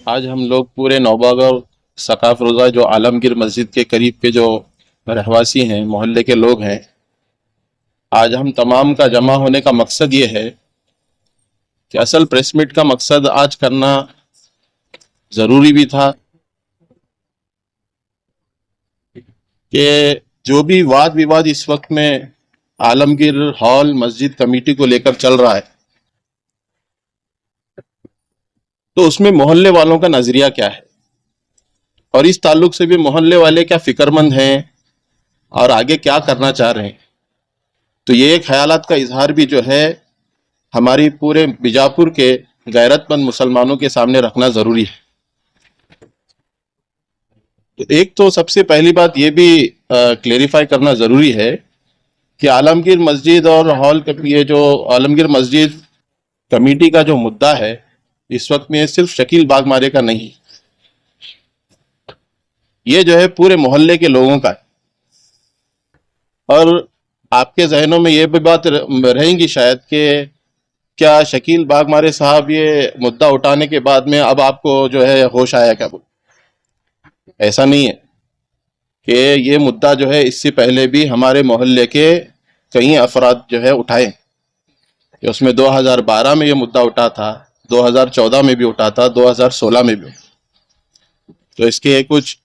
आज हम लोग पूरे नौबाग और सकाफ रोज़ा जो आलमगीर मस्जिद के करीब के जो रहवासी हैं, मोहल्ले के लोग हैं, आज हम तमाम का जमा होने का मकसद ये है कि असल प्रेस मीट का मकसद आज करना ज़रूरी भी था कि जो भी वाद विवाद इस वक्त में आलमगीर हॉल मस्जिद कमेटी को लेकर चल रहा है, तो उसमें मोहल्ले वालों का नजरिया क्या है और इस ताल्लुक से भी मोहल्ले वाले क्या फिक्रमंद हैं और आगे क्या करना चाह रहे हैं। तो ये ख्यालात का इजहार भी जो है हमारी पूरे बीजापुर के गैरतमंद मुसलमानों के सामने रखना जरूरी है। तो एक तो सबसे पहली बात ये भी क्लेरिफाई करना जरूरी है कि आलमगीर मस्जिद और हॉल ये जो आलमगीर मस्जिद कमेटी का जो मुद्दा है इस वक्त में सिर्फ शकील बागमारे का नहीं, ये जो है पूरे मोहल्ले के लोगों का है। और आपके जहनों में ये भी बात रहेंगी शायद कि क्या शकील बागमारे साहब ये मुद्दा उठाने के बाद में अब आपको जो है होश आया क्या? बोल, ऐसा नहीं है कि ये मुद्दा जो है इससे पहले भी हमारे मोहल्ले के कई अफराद जो है उठाए। उसमें 2012 में ये मुद्दा उठा था, 2014 में भी उठा था, 2016 में भी। तो इसके कुछ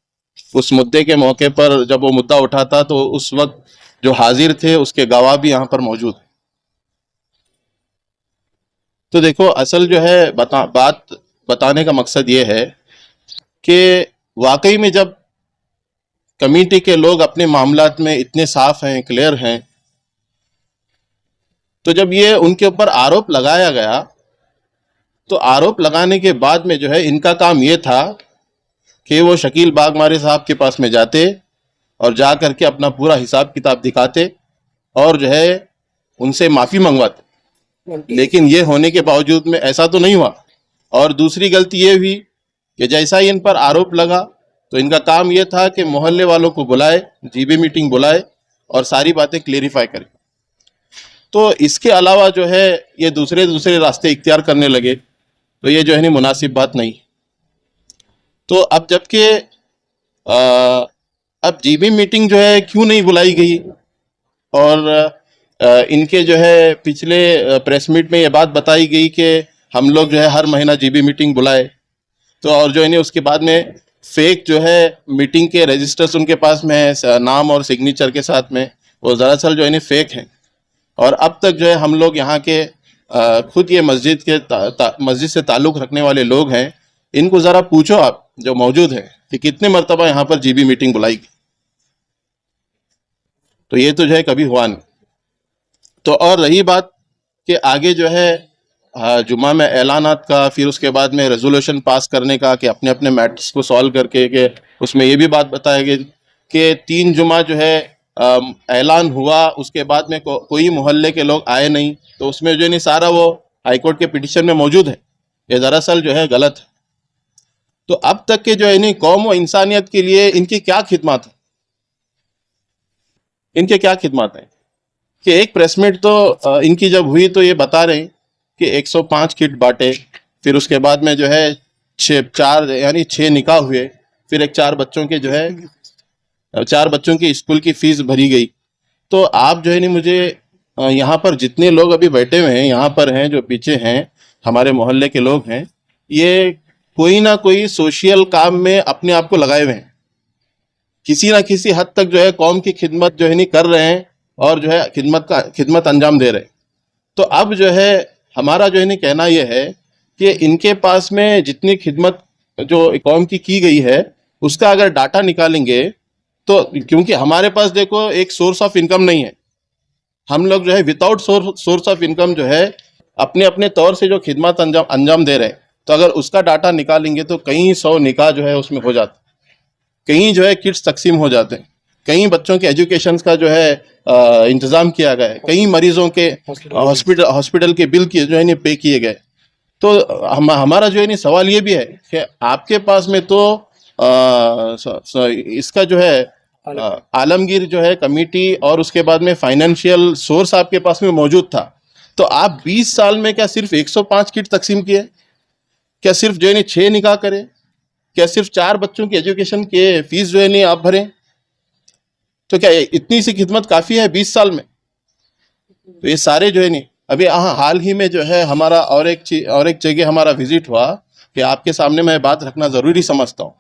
उस मुद्दे के मौके पर जब वो मुद्दा उठा था तो उस वक्त जो हाजिर थे उसके गवाह भी यहाँ पर मौजूद हैं। तो देखो, असल जो है बात बताने का मकसद ये है कि वाकई में जब कमेटी के लोग अपने मामलात में इतने साफ हैं, क्लियर हैं, तो जब ये उनके ऊपर आरोप लगाया गया तो आरोप लगाने के बाद में जो है इनका काम ये था कि वो शकील बागमारे साहब के पास में जाते और जा करके अपना पूरा हिसाब किताब दिखाते और जो है उनसे माफ़ी मंगवाते। लेकिन ये होने के बावजूद में ऐसा तो नहीं हुआ। और दूसरी गलती ये हुई कि जैसा ही इन पर आरोप लगा तो इनका काम ये था कि मोहल्ले वालों को बुलाए, जीबी मीटिंग बुलाए और सारी बातें क्लेरिफाई करें। तो इसके अलावा जो है ये दूसरे रास्ते इख्तियार करने लगे, तो ये जो है नहीं मुनासिब बात नहीं। तो अब जबकि अब जीबी मीटिंग जो है क्यों नहीं बुलाई गई और इनके जो है पिछले प्रेस मीट में ये बात बताई गई कि हम लोग जो है हर महीना जीबी मीटिंग बुलाए, तो और जो है नहीं उसके बाद में फेक जो है मीटिंग के रजिस्टर्स उनके पास में है नाम और सिग्नेचर के साथ में, वो दरअसल जो है नहीं फेक हैं। और अब तक जो है हम लोग यहाँ के खुद ये मस्जिद से ताल्लुक़ रखने वाले लोग हैं, इनको ज़रा पूछो आप जो मौजूद हैं कि कितने मरतबा यहाँ पर जीबी मीटिंग बुलाई गई। तो ये तो जो है कभी हुआ नहीं। तो और रही बात कि आगे जो है जुमा में ऐलानात का, फिर उसके बाद में रेजोल्यूशन पास करने का कि अपने अपने मैटर्स को सॉल्व करके कि उसमें ये भी बात बताया गई कि 3 जुमा जो है ऐलान हुआ, उसके बाद में कोई मोहल्ले के लोग आए नहीं, तो उसमें जो नहीं सारा वो हाईकोर्ट के पिटीशन में मौजूद है। ये दरअसल जो है गलत है। तो अब तक के जो है नहीं कौम व इंसानियत के लिए इनकी क्या खिदमत है, इनके क्या खिदमत है कि एक प्रेस मीट तो इनकी जब हुई तो ये बता रहे हैं कि 105 किट बांटे, फिर उसके बाद में जो है 6 निकाह हुए, फिर 4 बच्चों के जो है 4 बच्चों की स्कूल की फीस भरी गई। तो आप जो है नहीं मुझे यहाँ पर जितने लोग अभी बैठे हुए हैं, यहाँ पर हैं जो पीछे हैं हमारे मोहल्ले के लोग हैं, ये कोई ना कोई सोशल काम में अपने आप को लगाए हुए हैं, किसी ना किसी हद तक जो है कौम की खिदमत जो है नहीं कर रहे हैं और जो है खिदमत अंजाम दे रहे हैं। तो अब जो है हमारा जो है नहीं कहना यह है कि इनके पास में जितनी खिदमत जो कौम की गई है उसका अगर डाटा निकालेंगे तो, क्योंकि हमारे पास देखो एक सोर्स ऑफ इनकम नहीं है, हम लोग जो है विदाउट सोर्स ऑफ इनकम जो है अपने अपने तौर से जो खिदमत अंजाम दे रहे हैं, तो अगर उसका डाटा निकालेंगे तो कई 100 निकाह जो है उसमें हो जाते, कहीं जो है किट्स तकसीम हो जाते हैं, कई बच्चों के एजुकेशन का जो है इंतज़ाम किया गया है, कई मरीजों के हॉस्पिटल के बिल की जो है नहीं पे किए गए। तो हमारा जो है नहीं सवाल ये भी है कि आपके पास में तो इसका जो है आलमगीर जो है कमेटी और उसके बाद में फाइनेंशियल सोर्स आपके पास में मौजूद था, तो आप 20 साल में क्या सिर्फ 105 किट तकसीम किए? क्या सिर्फ जो है 6 निकाह करे? क्या सिर्फ 4 बच्चों की एजुकेशन के फीस जो है नहीं आप भरें? तो क्या इतनी सी खिदमत काफी है 20 साल में? तो ये सारे जो है नहीं, अभी हाल ही में जो है हमारा और एक जगह हमारा विजिट हुआ कि आपके सामने मैं बात रखना जरूरी समझता हूँ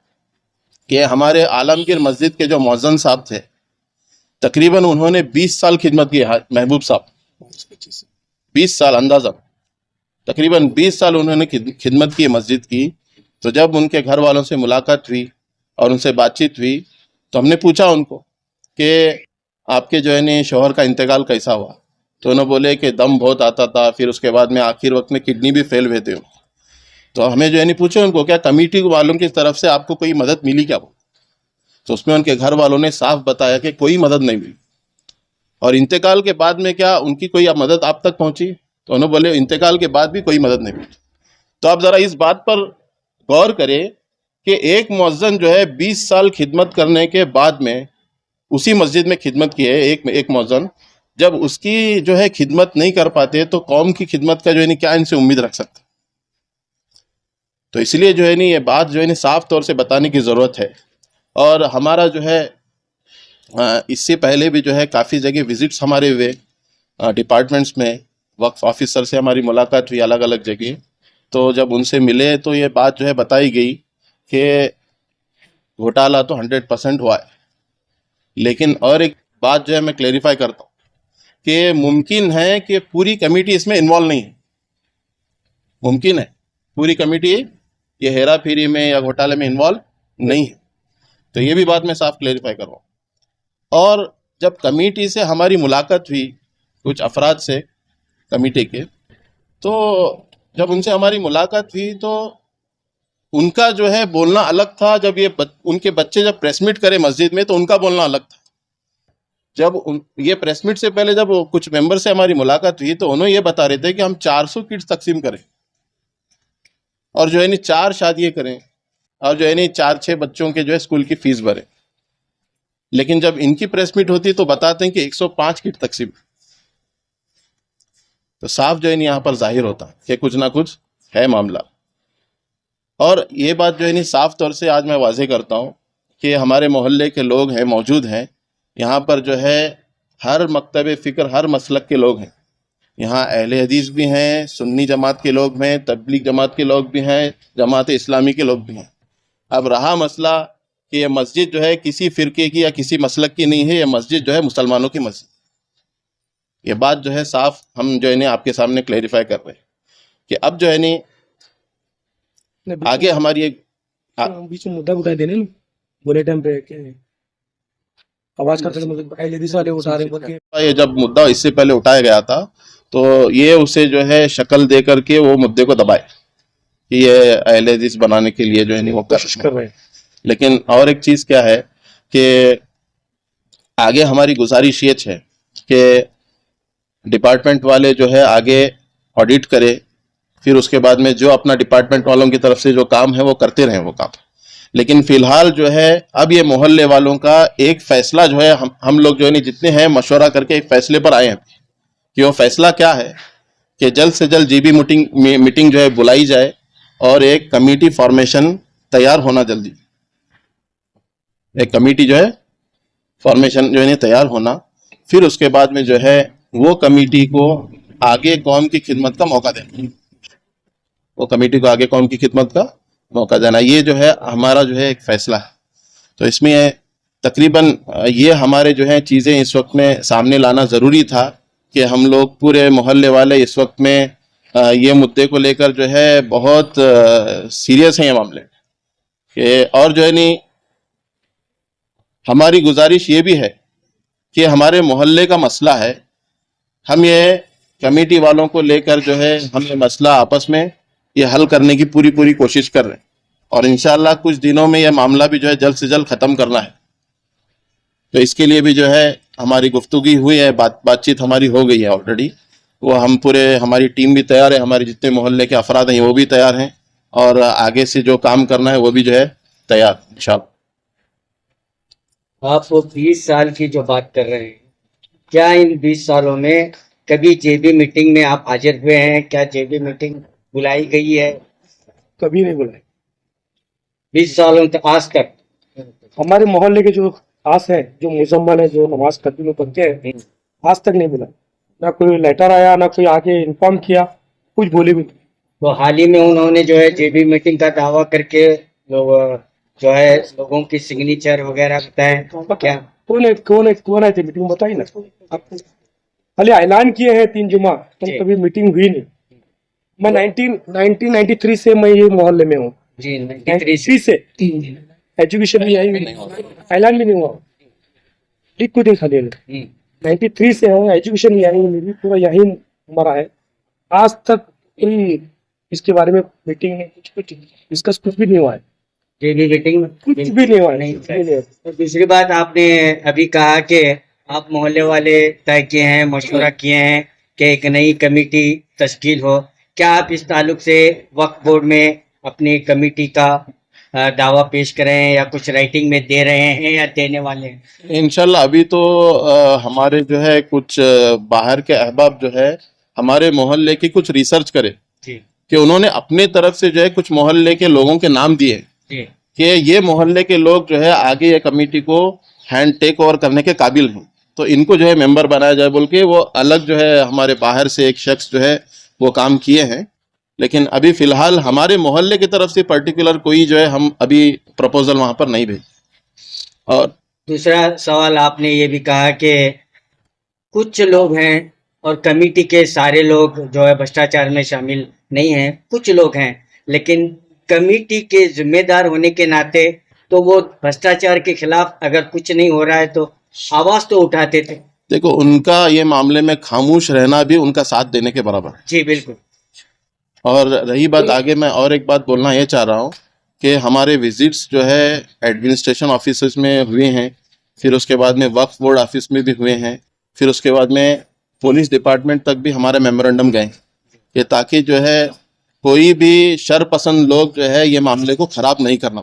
कि हमारे आलमगीर मस्जिद के जो मौज़न साहब थे, तकरीबन उन्होंने 20 साल खिदमत की। महबूब साहब 20 साल अंदाजा, तकरीबन 20 साल उन्होंने खिदमत की मस्जिद की। तो जब उनके घर वालों से मुलाकात हुई और उनसे बातचीत हुई तो हमने पूछा उनको कि आपके जो है ना शौहर का इंतकाल कैसा हुआ? तो उन्होंने बोले कि दम बहुत आता था, फिर उसके बाद में आखिर वक्त में किडनी भी फेल हुए थे। तो हमें जो है नहीं पूछे उनको, क्या कमेटी वालों की तरफ से आपको कोई मदद मिली क्या? तो उसमें उनके घर वालों ने साफ बताया कि कोई मदद नहीं मिली। और इंतकाल के बाद में क्या उनकी कोई मदद आप तक पहुंची? तो उन्होंने बोले इंतकाल के बाद भी कोई मदद नहीं मिली। तो आप जरा इस बात पर गौर करें कि एक मुअज्जिन जो है 20 साल खिदमत करने के बाद में उसी मस्जिद में खिदमत की है, एक मुअज्जिन जब उसकी जो है खिदमत नहीं कर पाते तो कौम की खिदमत का जो है क्या इनसे उम्मीद रख सकते? तो इसलिए जो है ये बात जो है साफ तौर से बताने की ज़रूरत है। और हमारा जो है इससे पहले भी जो है काफ़ी जगह विजिट्स हमारे हुए डिपार्टमेंट्स में, वक्फ ऑफिसर से हमारी मुलाकात हुई अलग अलग जगह। तो जब उनसे मिले तो ये बात जो है बताई गई कि घोटाला तो 100% हुआ है, लेकिन और एक बात जो है मैं क्लेरिफाई करता हूँ कि मुमकिन है कि पूरी कमेटी इसमें इन्वॉल्व नहीं है। मुमकिन है पूरी कमेटी ये हेरा फेरी में या घोटाले में इन्वॉल्व नहीं है। तो ये भी बात मैं साफ क्लेरिफाई कर रहा हूँ। और जब कमेटी से हमारी मुलाकात हुई कुछ अफराद से कमेटी के, तो जब उनसे हमारी मुलाकात हुई तो उनका जो है बोलना अलग था। जब उनके बच्चे जब प्रेस मीट करे मस्जिद में तो उनका बोलना अलग था। जब ये प्रेस मीट से पहले जब कुछ मेंबर से हमारी मुलाकात हुई तो उन्होंने ये बता रहे थे कि हम 400 किट्स तकसीम करें और जो है नहीं 4 शादियां करें और जो है नहीं 4-6 बच्चों के जो है स्कूल की फीस भरें। लेकिन जब इनकी प्रेस मीट होती तो बताते हैं कि 105 किट तकसीम। तो साफ जो है नहीं यहाँ पर जाहिर होता कि कुछ ना कुछ है मामला। और ये बात जो है नहीं साफ तौर से आज मैं वाज़ेह करता हूँ कि हमारे मोहल्ले के लोग हैं, मौजूद हैं यहाँ पर, जो है हर मकतब फ़िक्र, हर मसलक के लोग हैं यहाँ। अहले हदीस भी हैं, सुन्नी जमात के लोग हैं, तबलीग जमात के लोग भी हैं, जमात इस्लामी के लोग भी हैं। अब रहा मसला कि यह मस्जिद जो है किसी फ़िरके की या किसी मसलक की नहीं है, यह मस्जिद जो है मुसलमानों की मस्जिद। ये बात जो है साफ हम जो है नहीं आपके सामने क्लैरिफाई कर रहे हैं कि अब जो है नहीं आगे हमारी एक बीच में मुद्दा उठा देने ना बोले टाइम पे क्या है? आवाज करते थे मतलब लेडीज वाले उठा रहे बोल के। ये जब मुद्दा इससे पहले उठाया गया था तो ये उसे जो है शक्ल दे करके वो मुद्दे को दबाए कि ये अहले हदीस बनाने के लिए जो है नहीं वो कोशिश कर रहे हैं। लेकिन और एक चीज क्या है कि आगे हमारी गुजारिश ये है कि डिपार्टमेंट वाले जो है आगे ऑडिट करे, फिर उसके बाद में जो अपना डिपार्टमेंट वालों की तरफ से जो काम है वो करते रहें वो काम। लेकिन फिलहाल जो है अब ये मोहल्ले वालों का एक फैसला जो है हम लोग जो है नहीं जितने हैं मशवरा करके एक फैसले पर आए हैं कि वो फैसला क्या है कि जल्द से जल्द जीबी मीटिंग जो है बुलाई जाए और एक कमेटी फॉर्मेशन तैयार होना, जल्दी एक कमेटी जो है फॉर्मेशन जो है नहीं तैयार होना। फिर उसके बाद में जो है वो कमेटी को आगे कौम की खिदमत का मौका देना, वो कमेटी को आगे कौम की खिदमत का मौका देना, ये जो है हमारा जो है एक फैसला है। तो इसमें तकरीबन ये हमारे जो है चीज़ें इस वक्त में सामने लाना ज़रूरी था कि हम लोग पूरे मोहल्ले वाले इस वक्त में ये मुद्दे को लेकर जो है बहुत सीरियस हैं ये मामले कि, और जो है नहीं हमारी गुजारिश ये भी है कि हमारे मोहल्ले का मसला है, हम ये कमेटी वालों को लेकर जो है हम ये मसला आपस में ये हल करने की पूरी कोशिश कर रहे हैं और इंशाअल्लाह कुछ दिनों में यह मामला भी जो है जल्द से जल्द ख़त्म करना है। तो इसके लिए भी जो है हमारी गुफ्तगू हुई है, बातचीत हमारी हो गई है ऑलरेडी। वो हम पूरे हमारी टीम भी तैयार है, हमारे जितने मोहल्ले के अफराद हैं वो भी तैयार हैं और आगे से जो काम करना है वो भी जो है तैयार इंशाअल्लाह। आप वो 20 साल की जो बात कर रहे हैं, क्या इन 20 सालों में कभी जेबी मीटिंग में आप हाजिर हुए हैं? क्या जेबी मीटिंग बुलाई गई है? कभी नहीं बुलाए। 20 सालों तक आज तक? हमारे मोहल्ले के जो खास है, जो मुसलमान है, जो नमाज कंटिन्यू करते हैं, आज तक नहीं मिला। ना कोई लेटर आया, ना कोई आके इन्फॉर्म किया, कुछ बोले भी नहीं। तो हाल ही में उन्होंने जो है जेबी मीटिंग का दावा करके लोग जो है लोगों की सिग्नेचर वगैरह बताए क्या? कौन है थे मीटिंग बताई ना आपको। खाली ऐलान किए हैं 3 जुमा, तो जी। कभी मीटिंग हुई नहीं। मैं 1993 से मैं ये मोहल्ले में हूँ। जी 93 93 से एजुकेशन भी आई, ऐलान भी नहीं हुआ, लिख को देखा दे। 93 से है, एजुकेशन यही मेरी पूरा यही हमारा है। आज तक कोई इसके बारे में मीटिंग नहीं, कुछ डिस्कस कुछ भी नहीं हुआ है, जेबी मीटिंग में कुछ भी नहीं हुआ है, नहीं कुछ भी नहीं हुआ है। तो दूसरी बात आपने अभी कहा कि आप मोहल्ले वाले तय किए हैं, मशवरा किए हैं कि एक नई कमेटी तश्कील हो। क्या आप इस ताल्लुक से वक्फ बोर्ड में अपनी कमेटी का दावा पेश करें या कुछ राइटिंग में दे रहे हैं या देने वाले हैं? इंशाल्लाह अभी तो हमारे जो है कुछ बाहर के अहबाब जो है हमारे मोहल्ले की कुछ रिसर्च करे जी कि उन्होंने अपने तरफ से जो है कुछ मोहल्ले के लोगों के नाम दिए जी कि ये मोहल्ले के लोग जो है आगे ये कमेटी को हैंड टेक ओवर करने के काबिल हैं, तो इनको जो है मेंबर बनाया जाए बोल के वो अलग जो है हमारे बाहर से एक शख्स जो है वो काम किए हैं। लेकिन अभी फिलहाल हमारे मोहल्ले की तरफ से पर्टिकुलर कोई जो है हम अभी प्रपोजल वहां पर नहीं भेजे। और दूसरा सवाल आपने ये भी कहा कि कुछ लोग हैं और कमेटी के सारे लोग जो है भ्रष्टाचार में शामिल नहीं हैं, कुछ लोग हैं, लेकिन कमेटी के जिम्मेदार होने के नाते तो वो भ्रष्टाचार के खिलाफ अगर कुछ नहीं हो रहा है तो आवाज तो उठाते थे। देखो उनका ये मामले में खामोश रहना भी उनका साथ देने के बराबर है। जी बिल्कुल। और रही बात आगे, मैं और एक बात बोलना ये चाह रहा हूँ कि हमारे विजिट्स जो है एडमिनिस्ट्रेशन ऑफिस में हुए हैं, फिर उसके बाद में वक्फ बोर्ड ऑफिस में भी हुए हैं, फिर उसके बाद में पुलिस डिपार्टमेंट तक भी हमारे मेमोरेंडम गए ये ताकि जो है कोई भी शरपसंद लोग जो है ये मामले को खराब नहीं करना।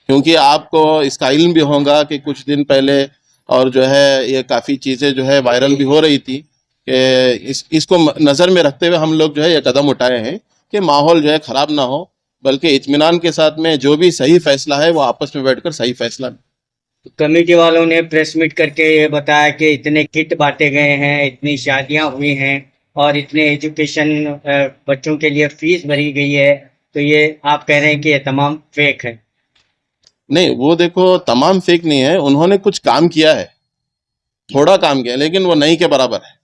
क्योंकि आपको इसका इल्म भी होगा कि कुछ दिन पहले और जो है ये काफ़ी चीज़ें जो है वायरल भी हो रही थी कि इसको नज़र में रखते हुए हम लोग जो है ये कदम उठाए हैं कि माहौल जो है ख़राब ना हो, बल्कि इत्मीनान के साथ में जो भी सही फैसला है वो आपस में बैठकर सही फैसला। कमेटी वालों ने प्रेस मीट करके ये बताया कि इतने किट बांटे गए हैं, इतनी शादियां हुई हैं और इतने एजुकेशन बच्चों के लिए फीस भरी गई है, तो ये आप कह रहे हैं कि ये तमाम फेक है? नहीं, वो देखो तमाम फेक नहीं है, उन्होंने कुछ काम किया है, थोड़ा काम किया, लेकिन वो नहीं के बराबर है।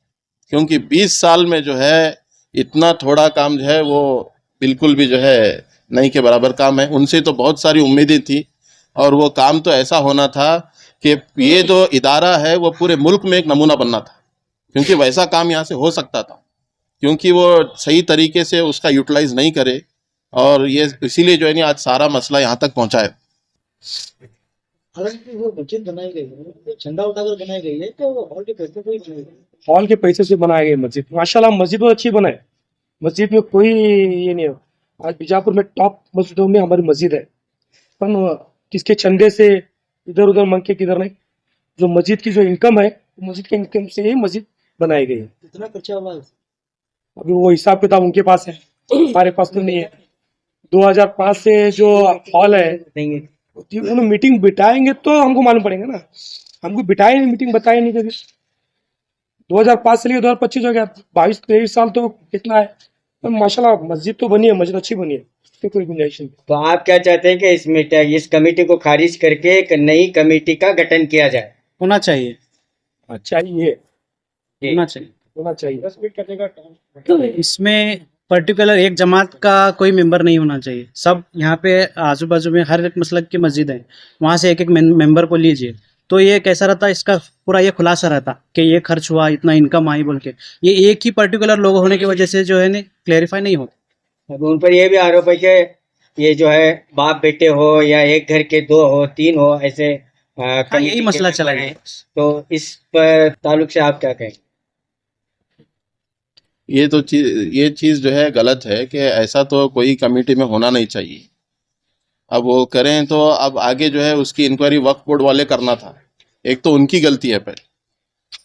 क्योंकि 20 साल में जो है इतना थोड़ा काम जो है वो बिल्कुल भी जो है नहीं के बराबर काम है। उनसे तो बहुत सारी उम्मीदें थी और वो काम तो ऐसा होना था कि ये जो इदारा है वो पूरे मुल्क में एक नमूना बनना था, क्योंकि वैसा काम यहाँ से हो सकता था, क्योंकि वो सही तरीके से उसका यूटिलाइज नहीं करे और ये इसीलिए जो है ना आज सारा मसला यहाँ तक पहुँचा है। हालांकि वो मस्जिद बनाई गई है, तो चंदा उठाकर बनाई गई है, तो हॉल के पैसे कोई नहीं है। हॉल के पैसे से बनाई गई मस्जिद, माशाल्लाह मस्जिद बहुत अच्छी बनाए, मस्जिद में कोई ये नहीं है। आज बीजापुर में टॉप मस्जिदों में हमारी मस्जिद है, पर किसके चंदे से इधर उधर मांग के किधर नहीं। जो मस्जिद की जो इनकम है, मस्जिद के इनकम से ही मस्जिद बनाई गई है। कितना खर्चा हुआ है? अभी वो हिसाब किताब उनके पास है, हमारे पास तो नहीं है। 2005 से जो हॉल है, नहीं उन्होंने मीटिंग बिठाएंगे तो हमको मालूम पड़ेगा ना, हमको बिठाए नहीं, मीटिंग बताए नहीं कभी। 2005 से लेकर 2025 हो गया, 22-23 साल तो कितना है। तो माशाल्लाह मस्जिद तो बनी है, मस्जिद अच्छी बनी है, इसमें कोई गुंजाइश नहीं। तो आप क्या चाहते हैं कि इस कमेटी को खारिज करके एक नई कमेटी का गठन किया जाए? होना चाहिए, अच्छा ये होना चाहिए। होना चाहिए। 10 मिनट करने का टाइम तो इसमें पर्टिकुलर एक जमात का कोई मेंबर नहीं होना चाहिए। सब यहाँ पे आजू बाजू में हर एक मसलक की मस्जिद है, वहाँ से एक एक मेंबर को लीजिए, तो ये कैसा रहता, इसका पूरा ये खुलासा रहता कि ये खर्च हुआ, इतना इनकम आई बोल के। ये एक ही पर्टिकुलर लोग होने की वजह से जो है ना क्लेरिफाई नहीं होता। अब उन पर यह भी आरोप है कि ये जो है बाप बेटे हो या एक घर के 2 हो 3 हो, ऐसे हाँ, कमेटी यही के मसला मेंबर चला हैं। गया। तो इस पर ताल्लुक से आप क्या कहें? ये चीज़ जो है गलत है कि ऐसा तो कोई कमेटी में होना नहीं चाहिए। अब वो करें तो अब आगे जो है उसकी इंक्वायरी वक्फ बोर्ड वाले करना था। एक तो उनकी गलती है पहले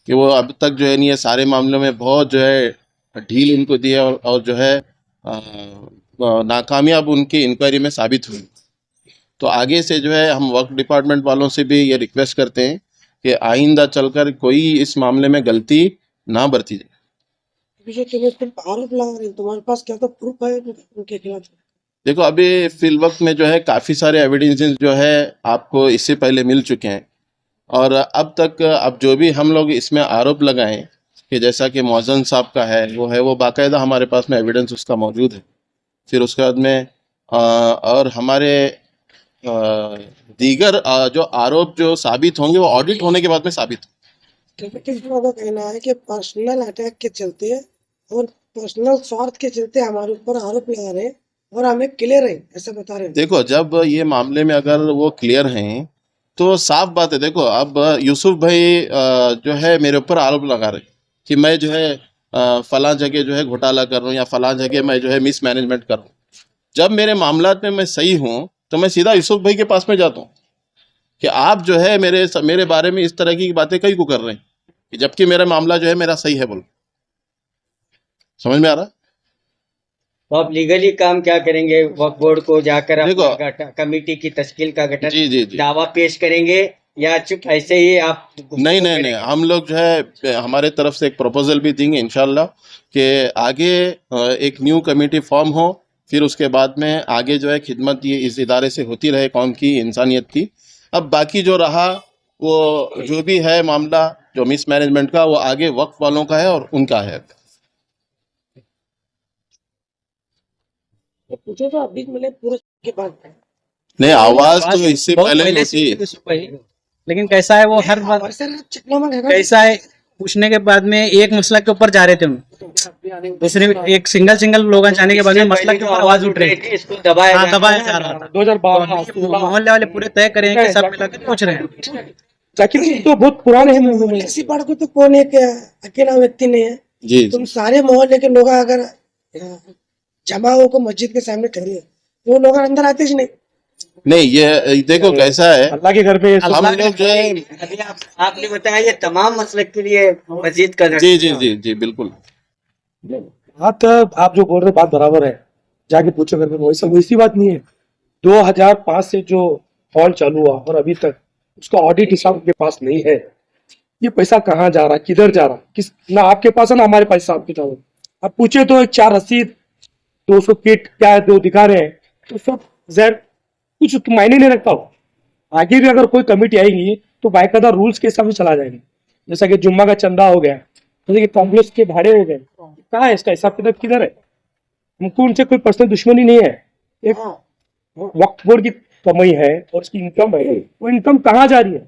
कि वो अब तक जो है नहीं ये सारे मामलों में बहुत जो है ढील इनको दी है और जो है नाकामयाब उनकी इंक्वायरी में साबित हुई। तो आगे से जो है हम वर्क डिपार्टमेंट वालों से भी ये रिक्वेस्ट करते हैं कि आइंदा चलकर कोई इस मामले में गलती ना बरती जाए। विजय तुम्हें सिर्फ आरोप लगा रहे हैं, तुम्हारे पास क्या तो प्रूफ है उनके खिलाफ? देखो अभी फिल वक्त में जो है काफ़ी सारे एविडेंसेस जो है आपको इससे पहले मिल चुके हैं, और अब तक अब जो भी हम लोग इसमें आरोप लगाएं कि जैसा कि मौजन साहब का है वो बाकायदा हमारे पास में एविडेंस उसका मौजूद है। फिर उसके बाद में और हमारे दीगर जो आरोप जो साबित होंगे वो ऑडिट होने के बाद में साबित होंगे। कमिटी का कहना है कि पर्सनल अटैक के चलते और पर्सनल स्वार्थ के चलते हमारे ऊपर आरोप लगा रहे हैं और हमें क्लियर है ऐसा बता रहे हैं। देखो जब ये मामले में अगर वो क्लियर हैं तो साफ बात है। देखो अब यूसुफ भाई जो है मेरे ऊपर आरोप लगा रहे कि मैं जो है फलां जगह जो है घोटाला कर रहा हूँ या फलां जगह मैं जो है मिसमैनेजमेंट कर रहा हूँ। जब मेरे मामलात में मैं सही हूँ तो मैं सीधा यूसुफ भाई के पास में जाता हूँ कि आप जो है मेरे बारे में इस तरह की बातें कई को कर रहे हैं, जबकि मेरा मामला जो है मेरा सही है। बोल समझ में आ रहा? तो आप लीगली काम क्या करेंगे? वक्फ बोर्ड को जाकर देखो, अपना कमेटी की तश्कील का गठन जी दावा पेश करेंगे या चुप ऐसे ही आप नहीं, हम लोग जो है हमारे तरफ से एक प्रपोजल भी देंगे इंशाल्लाह कि आगे एक न्यू कमेटी फॉर्म हो, फिर उसके बाद में आगे जो है खिदमत ये इस इदारे से होती रहे कौम की, इंसानियत की। अब बाकी जो रहा वो जो भी है मामला जो मिसमैनेजमेंट का, वो आगे वक्फ वालों का है और उनका है। पूछो तो अभी मिले पूरे के बाद नहीं, आवाज तो इससे बहुत पहले पहले होती है। से पहले। लेकिन कैसा है वो हर बात कैसा है पूछने के बाद में एक मसला के ऊपर जा रहे थे हम, दूसरे एक सिंगल लोग जाने के बाद में मसला के ऊपर आवाज उठ रही थी, इसको दबाया हाँ दबाया जा रहा था। 2012 मोहल्ले वाले पूरे तय करें कि सब मिलाकर पूछ रहे हैं। जाकिर जी तो बहुत पुराने हैं मूवी में। किसी बार को तो कौन एक अकेला व्यक्ति नहीं है। जी तुम सारे मोहल्ले के लोग अगर जमा होकर मस्जिद के सामने ठहरे तो वो लोग अंदर आते ही नहीं, ये देखो कैसा है, अल्लाह के घर पे हम लोग जो है अभी आपने बताया ये तमाम मसलक के लिए मस्जिद का जी बिल्कुल। बात आप जो बोल रहे बात बराबर है, जाके पूछो घर में। वैसी बात नहीं है। 2005 से जो हॉल चालू हुआ और अभी तक उसका ऑडिट हिसाब उनके पास नहीं है। ये पैसा कहाँ जा रहा, किधर जा रहा, किस ना आपके पास है ना हमारे पास हिसाब किताब। अब पूछे तो 4 रसीद 200 किट क्या है, 2 दिखा रहे हैं, तो सब जैर कुछ मायने नहीं रखता हो। आगे भी अगर कोई कमेटी आएगी तो बाकायदा रूल्स के हिसाब से चला जाएगा। जैसा कि जुम्मा का चंदा हो गया, जैसे कि कॉम्प्लेक्स के भाड़े हो गए, कहाँ है इसका हिसाब किताब, किधर है? हमको उनसे कोई पर्सनल दुश्मनी नहीं है। एक वक्फ बोर्ड की कमाई है और उसकी इनकम है, वो इनकम कहाँ जा रही है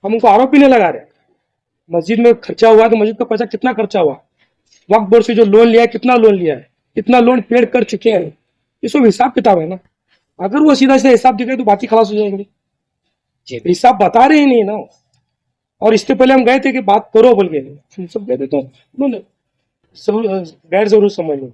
हम उनको आरोप ही नहीं लगा रहे। मस्जिद में खर्चा हुआ तो मस्जिद का पैसा कितना खर्चा हुआ, वक्फ बोर्ड से जो लोन लिया है कितना लोन लिया है, कितना लोन पेड कर चुके हैं, ये सब हिसाब किताब है ना। अगर वो सीधा सीधा हिसाब दिखाए तो बात ही खलास हो जाएंगे। हिसाब बता रहे ही नहीं ना। और इससे पहले हम गए थे कि बात करो बोल के, हम सब गए थे तो उन्होंने गैर जरूर समझ लो।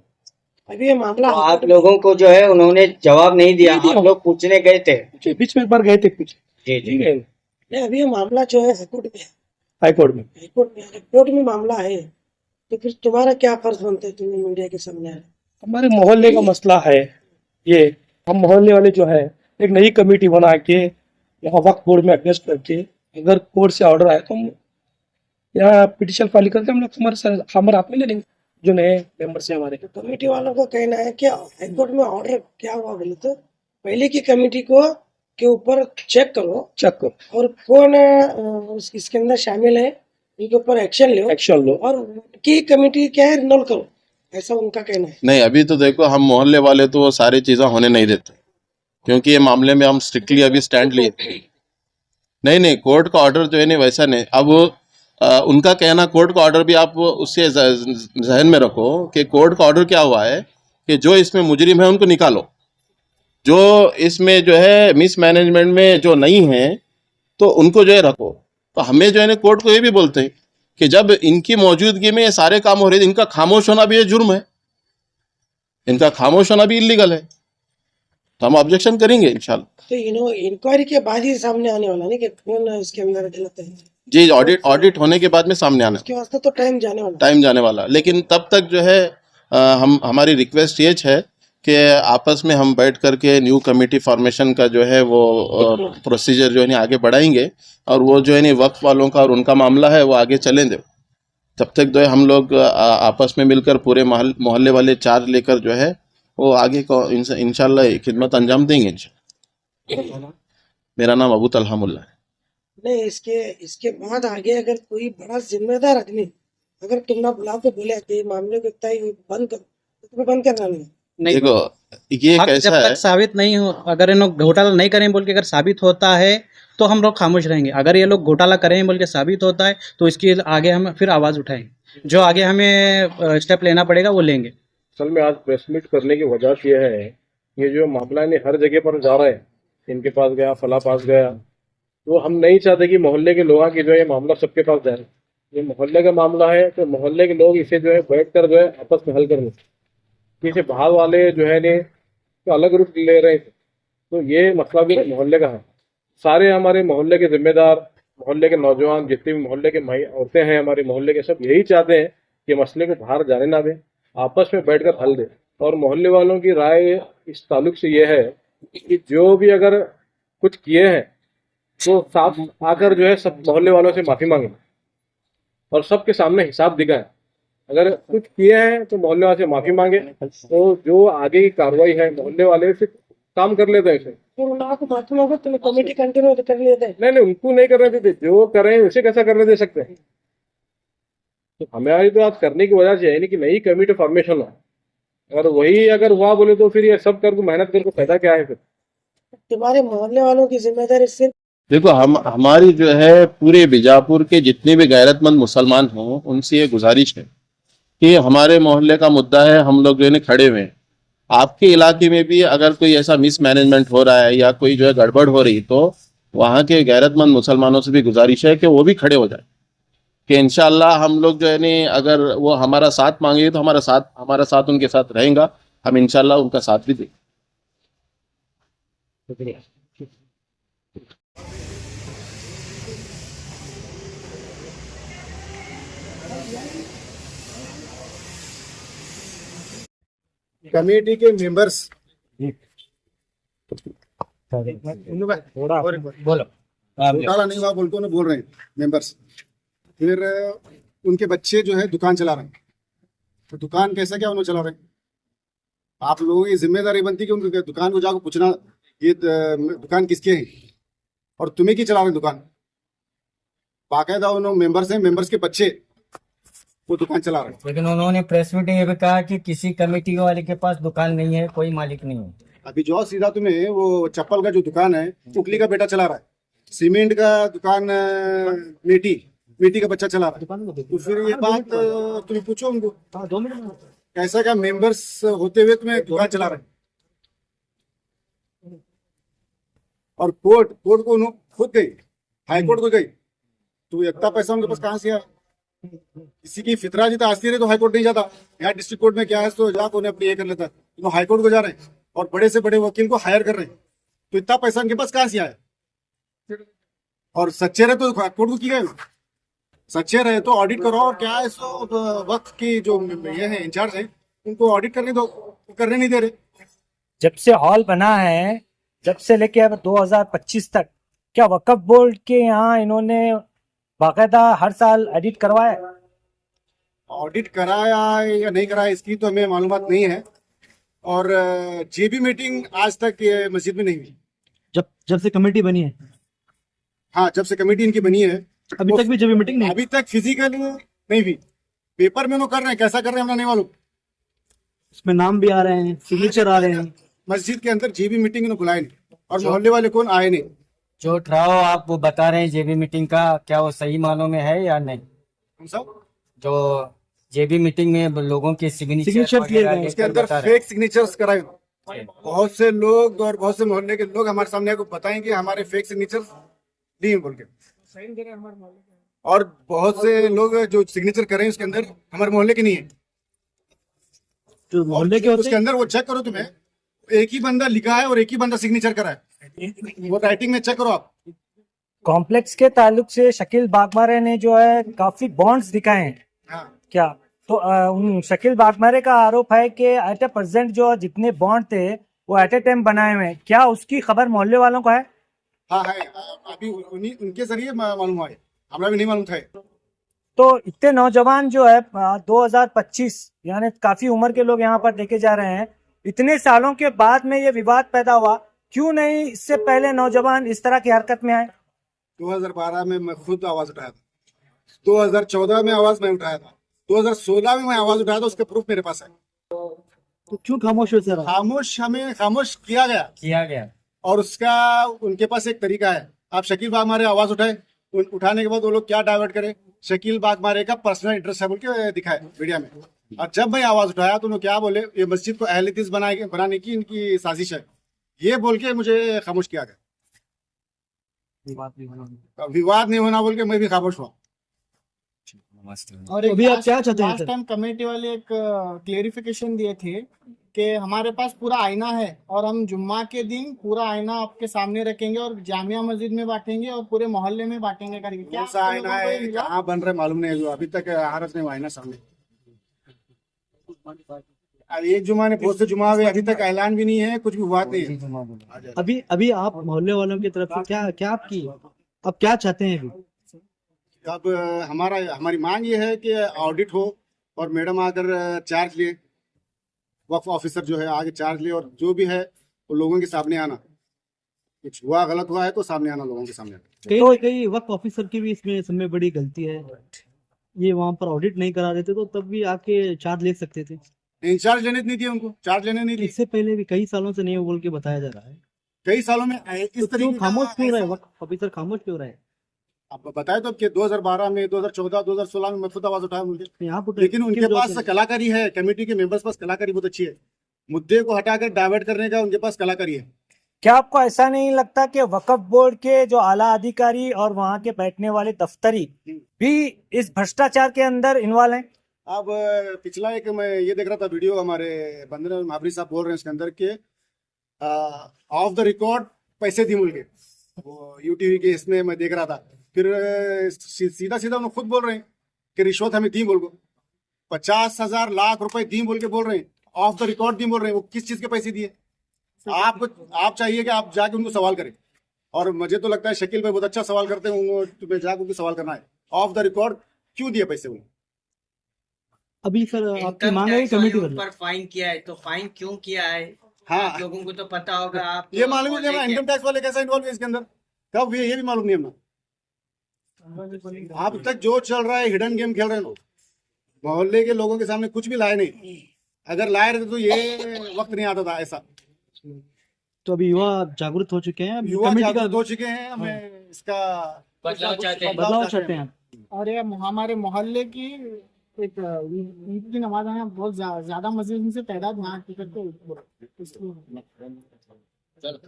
अभी ये मामला तो आप लोगों को जो है उन्होंने जवाब नहीं दिया, आप लोग पूछने गए थे बीच में एक बार गए थे कुछ, जी ठीक है। नहीं, अभी ये मामला जो है हाईकोर्ट में हाईकोर्ट में मामला है, तो फिर तुम्हारा क्या फर्ज बनता है? तुम्हें मीडिया के सामने आए। हमारे मोहल्ले का मसला है ये। हम मोहल्ले वाले जो है एक नई कमेटी बना के यहाँ वक्फ बोर्ड में एडजस्ट करके, अगर कोर्ट से ऑर्डर आए तो हम यहाँ पिटिशन फाइल करके हम लोग हमारे हाथ में ले लेंगे जो नए मेंबर से हमारे। कमेटी वालों का कहना है कि हाईकोर्ट में ऑर्डर क्या हुआ बोले तो पहले की कमेटी को के ऊपर चेक करो और कौन इसके अंदर शामिल है इनके ऊपर एक्शन लो और उनकी कमेटी क्या है रिनोल करो, ऐसा उनका कहना है। नहीं, अभी तो देखो हम मोहल्ले वाले तो वो सारी चीजें होने नहीं देते, क्योंकि ये मामले में हम स्ट्रिक्टली अभी स्टैंड लिए। नहीं, कोर्ट का ऑर्डर जो है नहीं वैसा नहीं। अब उनका कहना कोर्ट का ऑर्डर भी आप उससे जहन में रखो कि कोर्ट का ऑर्डर क्या हुआ है कि जो इसमें मुजरिम है उनको निकालो, जो इसमें जो है मिसमैनेजमेंट में जो नहीं है तो उनको जो है रखो। तो हमें जो है ना कोर्ट को ये भी बोलते हैं कि जब इनकी मौजूदगी में ये सारे काम हो रहे हैं, इनका खामोश होना भी ये जुर्म है, इनका खामोश होना भी इलीगल है, तो हम ऑब्जेक्शन करेंगे इंशाल्लाह। तो इंक्वायरी के बाद ही सामने आने वाला नहीं कि कौन इसके अंदर गलत है। जी, ऑडिट होने के बाद में सामने आना, उसके वास्ते तो टाइम जाने वाला। लेकिन तब तक जो है हमारी रिक्वेस्ट ये है कि आपस में हम बैठ करके न्यू कमेटी फॉर्मेशन का जो है वो प्रोसीजर जो है ना आगे बढ़ाएंगे, और वो जो है ना वक्फ वालों का और उनका मामला है वो आगे चलें दे। तब तक जो है हम लोग आपस में मिलकर पूरे मोहल्ले वाले चार्ज लेकर जो है वो आगे को इंशाल्लाह खिदमत अंजाम देंगे इंशाल्लाह। मेरा नाम अबू तलहा मुल्ला है। नहीं, इसके इसके बाद आगे अगर कोई बड़ा जिम्मेदार आदमी अगर तुम ना बुला के बोले कि मामले को इतना ही बंद कर, तो तुम्हें बंद करना नहीं। नहीं, देखो ये हक कैसा जब है, तक साबित नहीं हो, अगर ये लोग घोटाला नहीं करें बोल के अगर साबित होता है तो हम लोग खामोश रहेंगे। अगर ये लोग घोटाला करें बोल के साबित होता है तो इसके आगे हम फिर आवाज़ उठाएंगे। जो आगे हमें स्टेप लेना पड़ेगा वो लेंगे। असल में आज प्रेस मीट करने की वजह यह है, ये जो मामला है हर जगह पर जा रहा है, इनके पास गया, फला पास गया, तो हम नहीं चाहते कि मोहल्ले के लोगों की जो है मामला सबके पास जाए। ये मोहल्ले का मामला है तो मोहल्ले के लोग इसे जो है बैठ कर जो है आपस में हल कर लें। किसी बाहर वाले जो है ने तो अलग रूप ले रहे थे, तो ये मसला भी मोहल्ले का है। सारे हमारे मोहल्ले के जिम्मेदार, मोहल्ले के नौजवान, जितने भी मोहल्ले के औरतें हैं हमारे मोहल्ले के, सब यही चाहते हैं कि मसले को बाहर जाने ना दें, आपस में बैठकर हल दें। और मोहल्ले वालों की राय इस ताल्लुक से ये है कि जो भी अगर कुछ किए हैं तो साफ आकर जो है सब मोहल्ले वालों से माफी मांगे और सबके सामने हिसाब दिखाएं। अगर कुछ किए हैं तो मोहल्ले वाले से माफी मांगे, तो जो आगे की कार्रवाई है मोहल्ले वाले से काम कर लेते हैं इसे। फिर उनको माफी मांगो, तुम्हें कमेटी कंटिन्यू कर लेते हैं। नहीं, उनको नहीं करने देते, जो करें उसे कैसा करने दे सकते हैं। तो हमारी तो आज करने की वजह से है नहीं कि नई कमेटी फॉर्मेशन हो। अगर वही अगर हुआ बोले तो फिर ये सब कर मेहनत करके फायदा क्या है फिर। तुम्हारे मोहल्ले वालों की जिम्मेदारी सिर्फ देखो हमारी जो है पूरे बीजापुर के जितने भी गैरतमंद मुसलमान हों उनसे ये गुजारिश है कि हमारे मोहल्ले का मुद्दा है, हम लोग जो है खड़े हुए हैं। आपके इलाके में भी अगर कोई ऐसा मिसमैनेजमेंट हो रहा है या कोई जो है गड़बड़ हो रही, तो वहाँ के गैरतमंद मुसलमानों से भी गुजारिश है कि वो भी खड़े हो जाए, कि इंशाल्लाह हम लोग जो है नहीं, अगर वो हमारा साथ मांगेंगे तो हमारा साथ उनके साथ रहेगा, हम इंशाल्लाह उनका साथ भी देंगे। कमेटी के मेंबर्स घोटाला नहीं हुआ बोलते उन्हें बोल रहे हैं मेंबर्स। फिर उनके बच्चे जो है दुकान चला रहे हैं, तो दुकान कैसा क्या उन्होंने चला रहे हैं? आप लोगों की जिम्मेदारी बनती है कि उनके दुकान को जाकर पूछना ये दुकान किसके है और तुम्हें की चला रहे हैं दुकान। बाकायदा उन्होंने मेंबर्स हैं, मेंबर्स के बच्चे वो दुकान चला रहे हैं। लेकिन उन्होंने प्रेस मीट में ये भी कहा कि किसी कमेटी वाले के पास दुकान नहीं है, कोई मालिक नहीं है। अभी जो सीधा तुम्हें वो चप्पल का जो दुकान है उकली का बेटा चला रहा है, सीमेंट का दुकान मेटी का बच्चा चला रहा है। तो फिर ये बात तुम्हें पूछो उनको, 2 मिनट कैसा क्या मेंबर्स होते हुए तुम्हें दुकान चला रहे हैं। और कोर्ट को उन्होंने खुद गई, हाई कोर्ट को गई, तो इतना पैसा उनके पास कहाँ से आया? किसी की फितरा जीता आस्ती रहे तो हाई कोर्ट नहीं जाता। यहाँ डिस्ट्रिक्ट कोर्ट में क्या है तो जाकर उन्हें अपनी ये कर लेता, तो हाई कोर्ट को जा रहे हैं और बड़े से बड़े वकील को हायर कर रहे हैं, तो इतना पैसा उनके पास कहाँ से आया? और सच्चे रहे तो कोर्ट को की गए, सच्चे रहे तो ऑडिट करो। और क्या है सो वक्त की जो ये है इंचार्ज है उनको ऑडिट करने दो, करने नहीं दे रहे। जब से हॉल बना है, जब से लेके अब 2025 तक, क्या वक्फ बोर्ड के यहाँ इन्होंने बाकायदा हर साल ऑडिट करवाया? ऑडिट कराया या नहीं कराया इसकी तो हमें मालूमात नहीं है। और जेबी मीटिंग आज तक ये मस्जिद में नहीं हुई। जब से कमेटी बनी है, हाँ, जब से कमेटी इनकी बनी है अभी तक भी जेबी मीटिंग नहीं? अभी तक फिजिकल नहीं हुई। पेपर में वो कर रहे हैं, कैसा कर रहे हैं हमें नहीं मालूम। उसमें नाम भी आ रहे हैं, सिग्नेचर आ रहे हैं। मस्जिद के अंदर जेबी मीटिंग इन्होंने बुलाए नहीं और मोहल्ले वाले कौन आए नहीं। जो ठहराव आप वो बता रहे हैं जेबी मीटिंग का, क्या वो सही मानों में है या नहीं? हम सब जो जेबी मीटिंग में लोगों के सिग्नेचर किए गए, उसके अंदर फेक सिग्नेचर्स कराए। बहुत से लोग और बहुत से मोहल्ले के लोग हमारे सामने आकर बताएं कि हमारे फेक सिग्नेचर्स दिए बोल के, और बहुत से लोग जो सिग्नेचर करें उसके अंदर हमारे मोहल्ले के नहीं है। जो मोहल्ले के होते उसके अंदर वो चेक करो, तुम्हें एक ही बंदा लिखा है और एक ही बंदा सिग्नेचर करा है, वो राइटिंग में चेक करो आप। कॉम्प्लेक्स के ताल्लुक से शकील बागमारे ने जो है काफी बॉन्ड्स दिखाए हैं। हाँ, क्या तो उन शकील बागमारे का आरोप है कि एट ए प्रेजेंट जो जितने बॉन्ड थे वो एट ए टाइम बनाए हुए हैं, क्या उसकी खबर मोहल्ले वालों को है? हाँ है, अभी उनके जरिए मालूम हुआ है, हमें भी नहीं मालूम था। तो इतने नौजवान जो है 2025 यानी काफी उम्र के लोग यहाँ पर देखे जा रहे हैं, इतने सालों के बाद में ये विवाद पैदा हुआ, क्यों नहीं इससे पहले नौजवान इस तरह की हरकत में आए? 2012 में मैं खुद आवाज उठाया था, 2014 में आवाज मैं उठाया था, 2016 में मैं आवाज उठाया था, उसके प्रूफ मेरे पास है। तो क्यों खामोश हो सर? हमें खामोश किया गया और उसका उनके पास एक तरीका है। आप शकील बागमारे आवाज उठाने के बाद वो लोग क्या डाइवर्ट करे, शकील बागमारे का पर्सनल इंटरेस्ट है बोल के दिखाए मीडिया में। और जब मैं आवाज उठाया तो उन्होंने क्या बोले, ये मस्जिद को अहले हदीस बनाने की इनकी साजिश है, ये बोल के मुझे खामोश किया गया। विवाद नहीं होना बोल के मैं भी खामोश हुआ। और अभी आप क्या चाहते हैं? लास्ट टाइम कमेटी वाले एक क्लेरिफिकेशन दिए थे कि हमारे पास पूरा आईना है और हम जुम्मा के दिन पूरा आईना आपके सामने रखेंगे और जामिया मस्जिद में बांटेंगे और पूरे मोहल्ले में बांटेंगे करके। क्या सा आईना है, कहाँ बन रहा है मालूम नहीं है, अभी तक हारत नहीं आईना सामने। एक जुमा ने बहुत से जुमा हुए, अभी तक ऐलान भी नहीं है, कुछ भी बात नहीं है। अभी आप मोहल्ले वालों की तरफ से क्या आपकी अब क्या चाहते हैं? अभी अब हमारी मांग ये है कि ऑडिट हो और मैडम आकर चार्ज ले, वक्फ ऑफिसर जो है आगे चार्ज ले, और जो भी है वो लोगों के सामने आना, कुछ हुआ गलत हुआ है तो सामने आना, लोगों के सामने आना। कई वक्फ ऑफिसर की भी इसमें समय बड़ी गलती है, ये वहाँ पर ऑडिट नहीं करा देते तो तब भी आके चार्ज ले सकते थे। इंचार्ज लेने नहीं दिया उनको, चार्ज लेने नहीं दिया। इससे पहले भी कई सालों से नहीं बोल के बताया जा रहा है। कई सालों में इस तरीके खामोश क्यों रहे वक्फ ऑफिसर, खामोश क्यों रहे? आप बताए तो कि 2012 में, 2014, 2016 में मैं खुद आवाज उठाया मुझे, यहाँ पर लेकिन उनके पास कलाकारी है, कमेटी के मेंबर्स पास कलाकारी बहुत अच्छी है, मुद्दे को हटाकर डाइवर्ट करने का उनके पास कलाकारी है। क्या आपको ऐसा नहीं लगता कि वक्फ बोर्ड के जो आला अधिकारी और वहाँ के बैठने वाले दफ्तरी भी इस भ्रष्टाचार के अंदर इन्वॉल्व हैं? अब पिछला एक मैं ये देख रहा था वीडियो, हमारे बंदर महाबरी साहब बोल रहे हैं इसके अंदर के ऑफ द रिकॉर्ड पैसे दी मुझे, वो यूटीवी के इसमें मैं देख रहा था। फिर सीधा उन्होंने खुद बोल रहे हैं कि रिश्वत हमें दी बोल को 50,000 लाख रुपए दी बोल के बोल रहे हैं, ऑफ द रिकॉर्ड दी बोल रहे हैं। वो किस चीज के पैसे दिए? आप चाहिए कि आप जाके उनको सवाल करें, और मुझे तो लगता है शकील भाई बहुत अच्छा सवाल करते हैं, तुम्हें जाके उनको सवाल करना है, ऑफ द रिकॉर्ड क्यों दिए पैसे उन्हें? अभी सर आपकी मांग है कमेटी पर फाइन किया है, तो फाइन क्यों किया है? हाँ, आप लोगों को तो पता होगा। आप ये मालूम नहीं, इनकम टैक्स वाले कैसा इन्वॉल्व है इसके अंदर, कब हुए ये भी मालूम नहीं है। अब तक जो चल रहा है हिडन गेम खेल रहे हैं लोग, मोहल्ले के लोगों के सामने कुछ भी लाए नहीं, अगर लाए रहते तो ये वक्त नहीं आता था ऐसा। तो अभी युवा जागरूक हो चुके हैं, युवा जागरूक हो चुके हैं, हमें इसका बदलाव चाहते हैं। और ये हमारे मोहल्ले की एक ईद की नमाज है, बहुत ज्यादा मस्जिद से तादाद यहाँ की करते,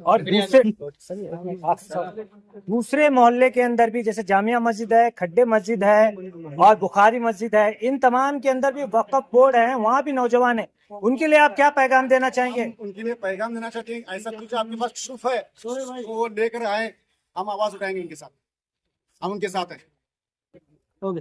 और दूसरे मोहल्ले के अंदर भी जैसे जामिया मस्जिद है, खड्डे मस्जिद है और बुखारी मस्जिद है, इन तमाम के अंदर भी वक्फ बोर्ड है, वहाँ भी नौजवान है, उनके लिए आप क्या पैगाम देना चाहेंगे? उनके लिए पैगाम देना चाहते हैं, ऐसा कुछ आपके पास प्रूफ है वो लेकर आए, हम आवाज उठाएंगे उनके साथ, हम उनके साथ हैं। ओके।